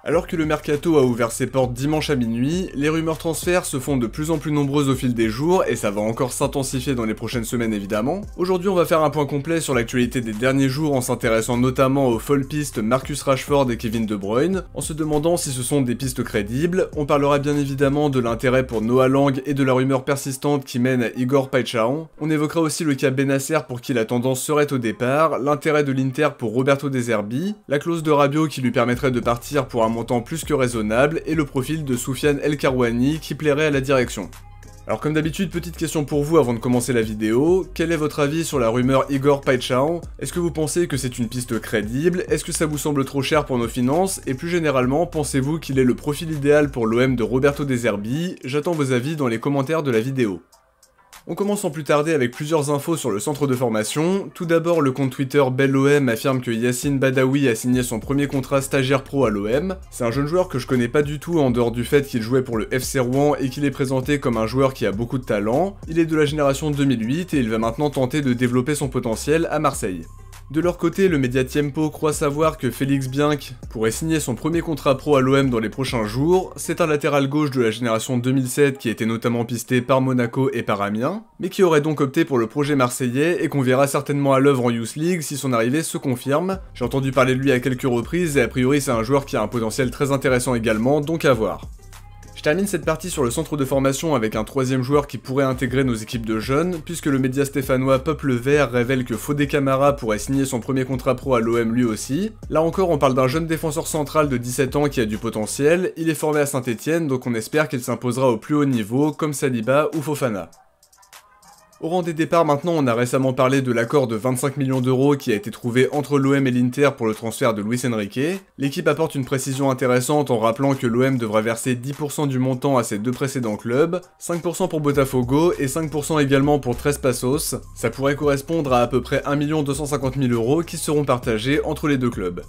Alors que le mercato a ouvert ses portes dimanche à minuit, les rumeurs transferts se font de plus en plus nombreuses au fil des jours et ça va encore s'intensifier dans les prochaines semaines évidemment. Aujourd'hui on va faire un point complet sur l'actualité des derniers jours en s'intéressant notamment aux folles pistes Marcus Rashford et Kevin De Bruyne, en se demandant si ce sont des pistes crédibles. On parlera bien évidemment de l'intérêt pour Noah Lang et de la rumeur persistante qui mène à Igor Paixão. On évoquera aussi le cas Bennacer pour qui la tendance serait au départ, l'intérêt de l'Inter pour Roberto De Zerbi, la clause de Rabiot qui lui permettrait de partir pour un montant plus que raisonnable et le profil de Soufiane El Karouani qui plairait à la direction. Alors comme d'habitude, petite question pour vous avant de commencer la vidéo, quel est votre avis sur la rumeur Igor Paixão? Est-ce que vous pensez que c'est une piste crédible? Est-ce que ça vous semble trop cher pour nos finances? Et plus généralement, pensez-vous qu'il est le profil idéal pour l'OM de Roberto De Zerbi? J'attends vos avis dans les commentaires de la vidéo. On commence sans plus tarder avec plusieurs infos sur le centre de formation. Tout d'abord, le compte Twitter BelleOM affirme que Yacine Badaoui a signé son premier contrat stagiaire pro à l'OM. C'est un jeune joueur que je connais pas du tout en dehors du fait qu'il jouait pour le FC Rouen et qu'il est présenté comme un joueur qui a beaucoup de talent. Il est de la génération 2008 et il va maintenant tenter de développer son potentiel à Marseille. De leur côté, le média Tiempo croit savoir que Félix Bianc pourrait signer son premier contrat pro à l'OM dans les prochains jours. C'est un latéral gauche de la génération 2007 qui était notamment pisté par Monaco et par Amiens, mais qui aurait donc opté pour le projet marseillais et qu'on verra certainement à l'œuvre en Youth League si son arrivée se confirme. J'ai entendu parler de lui à quelques reprises et a priori c'est un joueur qui a un potentiel très intéressant également, donc à voir. Je termine cette partie sur le centre de formation avec un troisième joueur qui pourrait intégrer nos équipes de jeunes, puisque le média stéphanois Peuple Vert révèle que Fodé Camara pourrait signer son premier contrat pro à l'OM lui aussi. Là encore, on parle d'un jeune défenseur central de 17 ans qui a du potentiel, il est formé à Saint-Etienne, donc on espère qu'il s'imposera au plus haut niveau, comme Saliba ou Fofana. Au rang des départs maintenant, on a récemment parlé de l'accord de 25 millions d'euros qui a été trouvé entre l'OM et l'Inter pour le transfert de Luis Enrique. L'équipe apporte une précision intéressante en rappelant que l'OM devra verser 10% du montant à ses deux précédents clubs, 5% pour Botafogo et 5% également pour Tres Passos. Ça pourrait correspondre à peu près 1 250 000 euros qui seront partagés entre les deux clubs.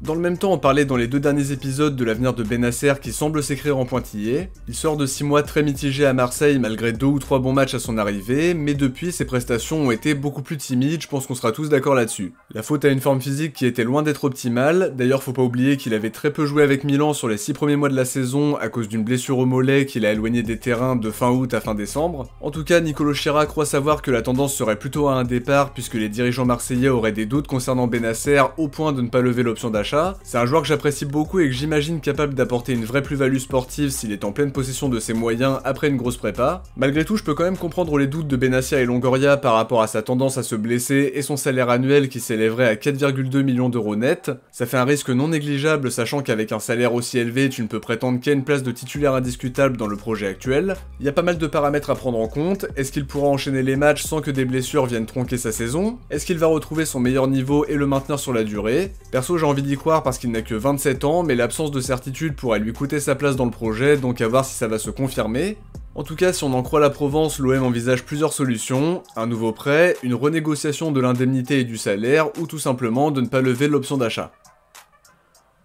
Dans le même temps, on parlait dans les deux derniers épisodes de l'avenir de Bennacer qui semble s'écrire en pointillé. Il sort de 6 mois très mitigés à Marseille malgré 2 ou 3 bons matchs à son arrivée, mais depuis ses prestations ont été beaucoup plus timides, je pense qu'on sera tous d'accord là-dessus. La faute à une forme physique qui était loin d'être optimale, d'ailleurs faut pas oublier qu'il avait très peu joué avec Milan sur les 6 premiers mois de la saison à cause d'une blessure au mollet qui l'a éloigné des terrains de fin août à fin décembre. En tout cas, Nicolo Sciarra croit savoir que la tendance serait plutôt à un départ puisque les dirigeants marseillais auraient des doutes concernant Bennacer au point de ne pas lever l'option d'achat. C'est un joueur que j'apprécie beaucoup et que j'imagine capable d'apporter une vraie plus-value sportive s'il est en pleine possession de ses moyens après une grosse prépa. Malgré tout, je peux quand même comprendre les doutes de Bennacer et Longoria par rapport à sa tendance à se blesser et son salaire annuel qui s'élèverait à 4,2 millions d'euros net. Ça fait un risque non négligeable sachant qu'avec un salaire aussi élevé, tu ne peux prétendre qu'à une place de titulaire indiscutable dans le projet actuel. Il y a pas mal de paramètres à prendre en compte. Est-ce qu'il pourra enchaîner les matchs sans que des blessures viennent tronquer sa saison? Est-ce qu'il va retrouver son meilleur niveau et le maintenir sur la durée? Perso, j'ai envie d'y croire parce qu'il n'a que 27 ans, mais l'absence de certitude pourrait lui coûter sa place dans le projet, donc à voir si ça va se confirmer. En tout cas, si on en croit la Provence, l'OM envisage plusieurs solutions, un nouveau prêt, une renégociation de l'indemnité et du salaire, ou tout simplement de ne pas lever l'option d'achat.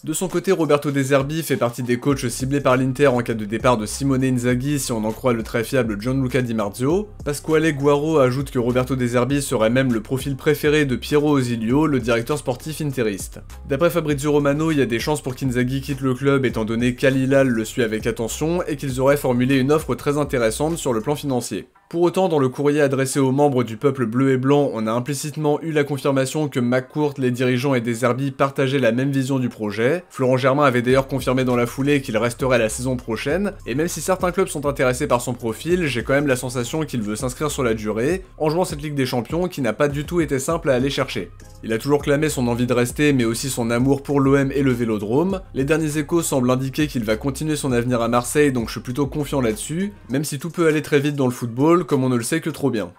De son côté, Roberto De Zerbi fait partie des coachs ciblés par l'Inter en cas de départ de Simone Inzaghi si on en croit le très fiable Gianluca Di Marzio. Pasquale Guaro ajoute que Roberto De Zerbi serait même le profil préféré de Piero Osilio, le directeur sportif interiste. D'après Fabrizio Romano, il y a des chances pour qu'Inzaghi quitte le club étant donné qu'Al Hilal le suit avec attention et qu'ils auraient formulé une offre très intéressante sur le plan financier. Pour autant, dans le courrier adressé aux membres du peuple bleu et blanc, on a implicitement eu la confirmation que McCourt, les dirigeants et De Zerbi partageaient la même vision du projet. Florent Germain avait d'ailleurs confirmé dans la foulée qu'il resterait la saison prochaine, et même si certains clubs sont intéressés par son profil, j'ai quand même la sensation qu'il veut s'inscrire sur la durée, en jouant cette Ligue des Champions qui n'a pas du tout été simple à aller chercher. Il a toujours clamé son envie de rester, mais aussi son amour pour l'OM et le Vélodrome. Les derniers échos semblent indiquer qu'il va continuer son avenir à Marseille, donc je suis plutôt confiant là-dessus, même si tout peut aller très vite dans le football, comme on ne le sait que trop bien.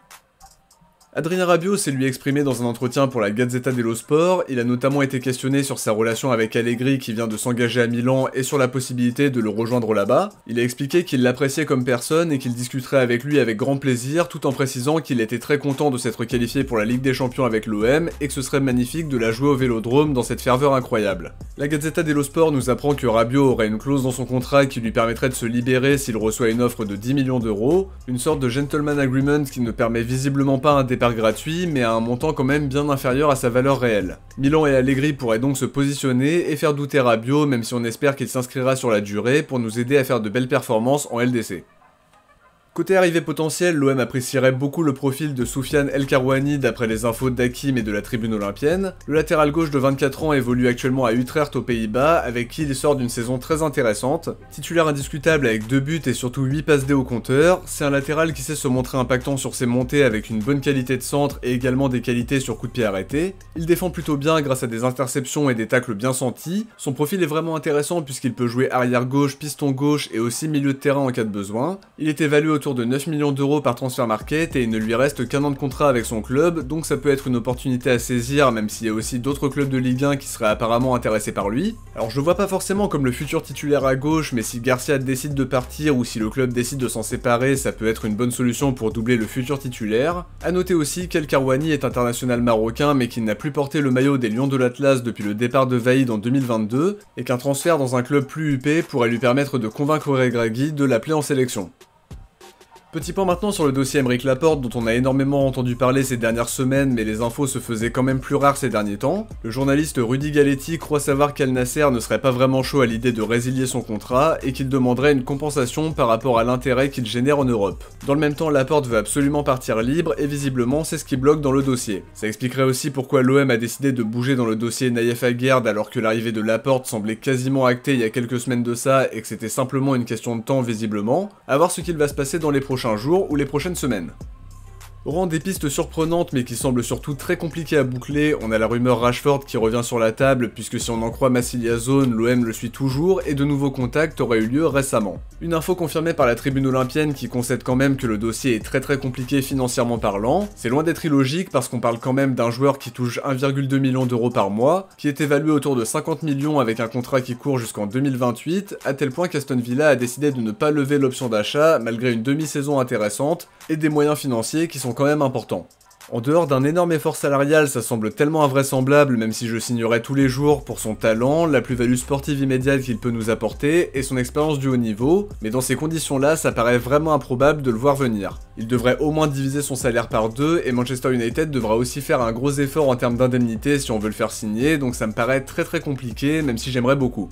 Adrien Rabiot s'est lui exprimé dans un entretien pour la Gazzetta dello Sport, il a notamment été questionné sur sa relation avec Allegri qui vient de s'engager à Milan et sur la possibilité de le rejoindre là-bas. Il a expliqué qu'il l'appréciait comme personne et qu'il discuterait avec lui avec grand plaisir tout en précisant qu'il était très content de s'être qualifié pour la Ligue des Champions avec l'OM et que ce serait magnifique de la jouer au Vélodrome dans cette ferveur incroyable. La Gazzetta dello Sport nous apprend que Rabiot aurait une clause dans son contrat qui lui permettrait de se libérer s'il reçoit une offre de 10 millions d'euros, une sorte de gentleman agreement qui ne permet visiblement pas un départ départ gratuit, mais à un montant quand même bien inférieur à sa valeur réelle. Milan et Allegri pourraient donc se positionner et faire douter Rabiot, même si on espère qu'il s'inscrira sur la durée pour nous aider à faire de belles performances en LDC. Côté arrivée potentielle, l'OM apprécierait beaucoup le profil de Soufiane El Karouani d'après les infos d'Hakim et de la tribune olympienne. Le latéral gauche de 24 ans évolue actuellement à Utrecht aux Pays-Bas, avec qui il sort d'une saison très intéressante. Titulaire indiscutable avec 2 buts et surtout 8 passes D au compteur, c'est un latéral qui sait se montrer impactant sur ses montées avec une bonne qualité de centre et également des qualités sur coup de pied arrêté. Il défend plutôt bien grâce à des interceptions et des tacles bien sentis. Son profil est vraiment intéressant puisqu'il peut jouer arrière gauche, piston gauche et aussi milieu de terrain en cas de besoin. Il est évalué autour de 9 millions d'euros par transfert market et il ne lui reste qu'1 an de contrat avec son club, donc ça peut être une opportunité à saisir, même s'il y a aussi d'autres clubs de Ligue 1 qui seraient apparemment intéressés par lui. Alors je le vois pas forcément comme le futur titulaire à gauche, mais si Garcia décide de partir ou si le club décide de s'en séparer, ça peut être une bonne solution pour doubler le futur titulaire. A noter aussi qu'El Karouani est international marocain mais qu'il n'a plus porté le maillot des Lions de l'Atlas depuis le départ de Vaïd en 2022, et qu'un transfert dans un club plus huppé pourrait lui permettre de convaincre Regragui de l'appeler en sélection. Petit point maintenant sur le dossier Aymeric Laporte dont on a énormément entendu parler ces dernières semaines, mais les infos se faisaient quand même plus rares ces derniers temps. Le journaliste Rudy Galetti croit savoir qu'Al Nasser ne serait pas vraiment chaud à l'idée de résilier son contrat et qu'il demanderait une compensation par rapport à l'intérêt qu'il génère en Europe. Dans le même temps, Laporte veut absolument partir libre et visiblement c'est ce qui bloque dans le dossier. Ça expliquerait aussi pourquoi l'OM a décidé de bouger dans le dossier Naïef Aguerd alors que l'arrivée de Laporte semblait quasiment actée il y a quelques semaines de ça et que c'était simplement une question de temps visiblement. À voir ce qu'il va se passer dans les prochains jours ou les prochaines semaines. Au rang des pistes surprenantes mais qui semblent surtout très compliquées à boucler, on a la rumeur Rashford qui revient sur la table puisque si on en croit Massilia Zone, l'OM le suit toujours et de nouveaux contacts auraient eu lieu récemment. Une info confirmée par la tribune olympienne qui concède quand même que le dossier est très compliqué financièrement parlant. C'est loin d'être illogique parce qu'on parle quand même d'un joueur qui touche 1,2 million d'euros par mois, qui est évalué autour de 50 millions avec un contrat qui court jusqu'en 2028, à tel point qu'Aston Villa a décidé de ne pas lever l'option d'achat malgré une demi-saison intéressante et des moyens financiers qui sont quand même importants. En dehors d'un énorme effort salarial, ça semble tellement invraisemblable, même si je signerais tous les jours pour son talent, la plus-value sportive immédiate qu'il peut nous apporter et son expérience du haut niveau, mais dans ces conditions-là, ça paraît vraiment improbable de le voir venir. Il devrait au moins diviser son salaire par 2 et Manchester United devra aussi faire un gros effort en termes d'indemnité si on veut le faire signer, donc ça me paraît très compliqué, même si j'aimerais beaucoup.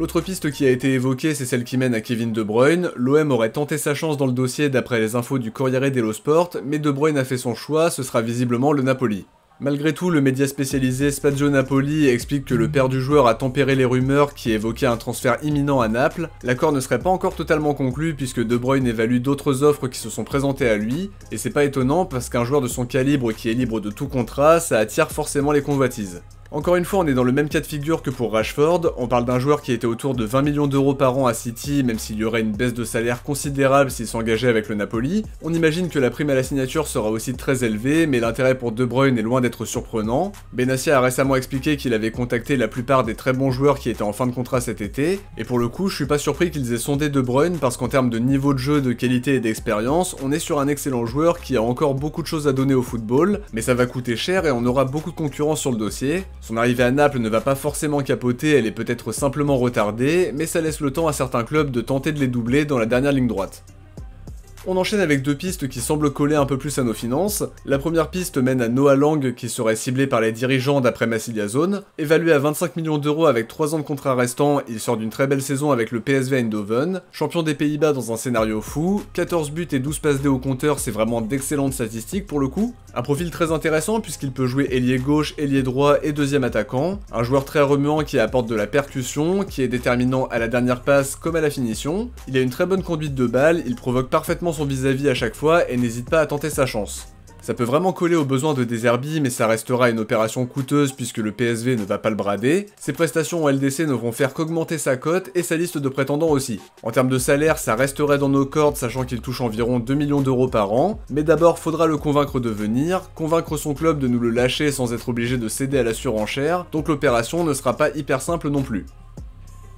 L'autre piste qui a été évoquée, c'est celle qui mène à Kevin De Bruyne. L'OM aurait tenté sa chance dans le dossier d'après les infos du Corriere dello Sport, mais De Bruyne a fait son choix, ce sera visiblement le Napoli. Malgré tout, le média spécialisé Spazio Napoli explique que le père du joueur a tempéré les rumeurs qui évoquaient un transfert imminent à Naples. L'accord ne serait pas encore totalement conclu puisque De Bruyne évalue d'autres offres qui se sont présentées à lui, et c'est pas étonnant parce qu'un joueur de son calibre qui est libre de tout contrat, ça attire forcément les convoitises. Encore une fois, on est dans le même cas de figure que pour Rashford, on parle d'un joueur qui était autour de 20 millions d'euros par an à City, même s'il y aurait une baisse de salaire considérable s'il s'engageait avec le Napoli. On imagine que la prime à la signature sera aussi très élevée, mais l'intérêt pour De Bruyne est loin d'être surprenant. Benassia a récemment expliqué qu'il avait contacté la plupart des très bons joueurs qui étaient en fin de contrat cet été, et pour le coup, je suis pas surpris qu'ils aient sondé De Bruyne parce qu'en termes de niveau de jeu, de qualité et d'expérience, on est sur un excellent joueur qui a encore beaucoup de choses à donner au football, mais ça va coûter cher et on aura beaucoup de concurrence sur le dossier. Son arrivée à Naples ne va pas forcément capoter, elle est peut-être simplement retardée, mais ça laisse le temps à certains clubs de tenter de les doubler dans la dernière ligne droite. On enchaîne avec deux pistes qui semblent coller un peu plus à nos finances. La première piste mène à Noah Lang qui serait ciblé par les dirigeants d'après Massilia Zone. Évalué à 25 millions d'euros avec 3 ans de contrat restant, il sort d'une très belle saison avec le PSV Eindhoven. Champion des Pays-Bas dans un scénario fou, 14 buts et 12 passes D au compteur, c'est vraiment d'excellentes statistiques pour le coup. Un profil très intéressant puisqu'il peut jouer ailier gauche, ailier droit et deuxième attaquant. Un joueur très remuant qui apporte de la percussion, qui est déterminant à la dernière passe comme à la finition. Il a une très bonne conduite de balle, il provoque parfaitement son vis-à-vis à chaque fois et n'hésite pas à tenter sa chance. Ça peut vraiment coller aux besoins de De Zerbi, mais ça restera une opération coûteuse puisque le PSV ne va pas le brader. Ses prestations en LDC ne vont faire qu'augmenter sa cote et sa liste de prétendants aussi. En termes de salaire, ça resterait dans nos cordes sachant qu'il touche environ 2 millions d'euros par an, mais d'abord faudra le convaincre de venir, convaincre son club de nous le lâcher sans être obligé de céder à la surenchère, donc l'opération ne sera pas hyper simple non plus.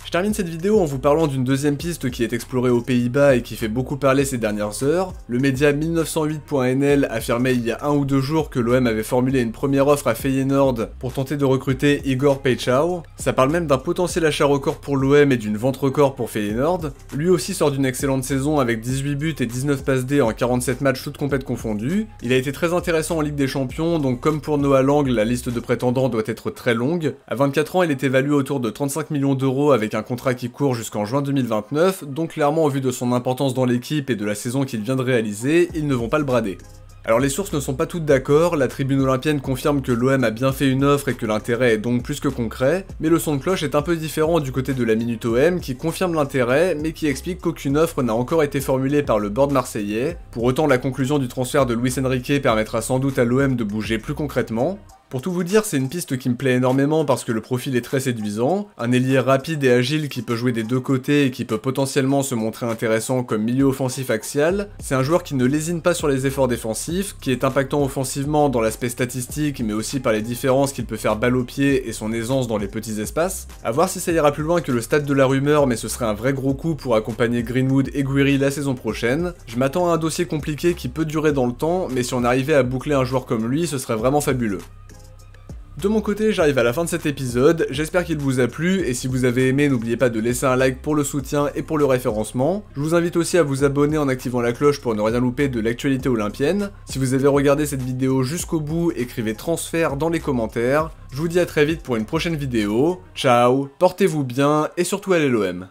Je termine cette vidéo en vous parlant d'une deuxième piste qui est explorée aux Pays-Bas et qui fait beaucoup parler ces dernières heures. Le média 1908.nl affirmait il y a 1 ou 2 jours que l'OM avait formulé une première offre à Feyenoord pour tenter de recruter Igor Paixão. Ça parle même d'un potentiel achat record pour l'OM et d'une vente record pour Feyenoord. Lui aussi sort d'une excellente saison avec 18 buts et 19 passes D en 47 matchs toutes compètes confondues. Il a été très intéressant en Ligue des Champions, donc comme pour Noah Lang, la liste de prétendants doit être très longue. À 24 ans, il est évalué autour de 35 millions d'euros avec un contrat qui court jusqu'en juin 2029, donc clairement au vu de son importance dans l'équipe et de la saison qu'il vient de réaliser, ils ne vont pas le brader. Alors les sources ne sont pas toutes d'accord, la tribune olympienne confirme que l'OM a bien fait une offre et que l'intérêt est donc plus que concret, mais le son de cloche est un peu différent du côté de la Minute OM qui confirme l'intérêt, mais qui explique qu'aucune offre n'a encore été formulée par le board marseillais. Pour autant, la conclusion du transfert de Luis Enrique permettra sans doute à l'OM de bouger plus concrètement. Pour tout vous dire, c'est une piste qui me plaît énormément parce que le profil est très séduisant, un ailier rapide et agile qui peut jouer des deux côtés et qui peut potentiellement se montrer intéressant comme milieu offensif axial. C'est un joueur qui ne lésine pas sur les efforts défensifs, qui est impactant offensivement dans l'aspect statistique mais aussi par les différences qu'il peut faire balle au pied et son aisance dans les petits espaces. A voir si ça ira plus loin que le stade de la rumeur, mais ce serait un vrai gros coup pour accompagner Greenwood et Guiri la saison prochaine. Je m'attends à un dossier compliqué qui peut durer dans le temps, mais si on arrivait à boucler un joueur comme lui, ce serait vraiment fabuleux. De mon côté, j'arrive à la fin de cet épisode, j'espère qu'il vous a plu, et si vous avez aimé, n'oubliez pas de laisser un like pour le soutien et pour le référencement. Je vous invite aussi à vous abonner en activant la cloche pour ne rien louper de l'actualité olympienne. Si vous avez regardé cette vidéo jusqu'au bout, écrivez transfert dans les commentaires. Je vous dis à très vite pour une prochaine vidéo, ciao, portez-vous bien, et surtout allez l'OM.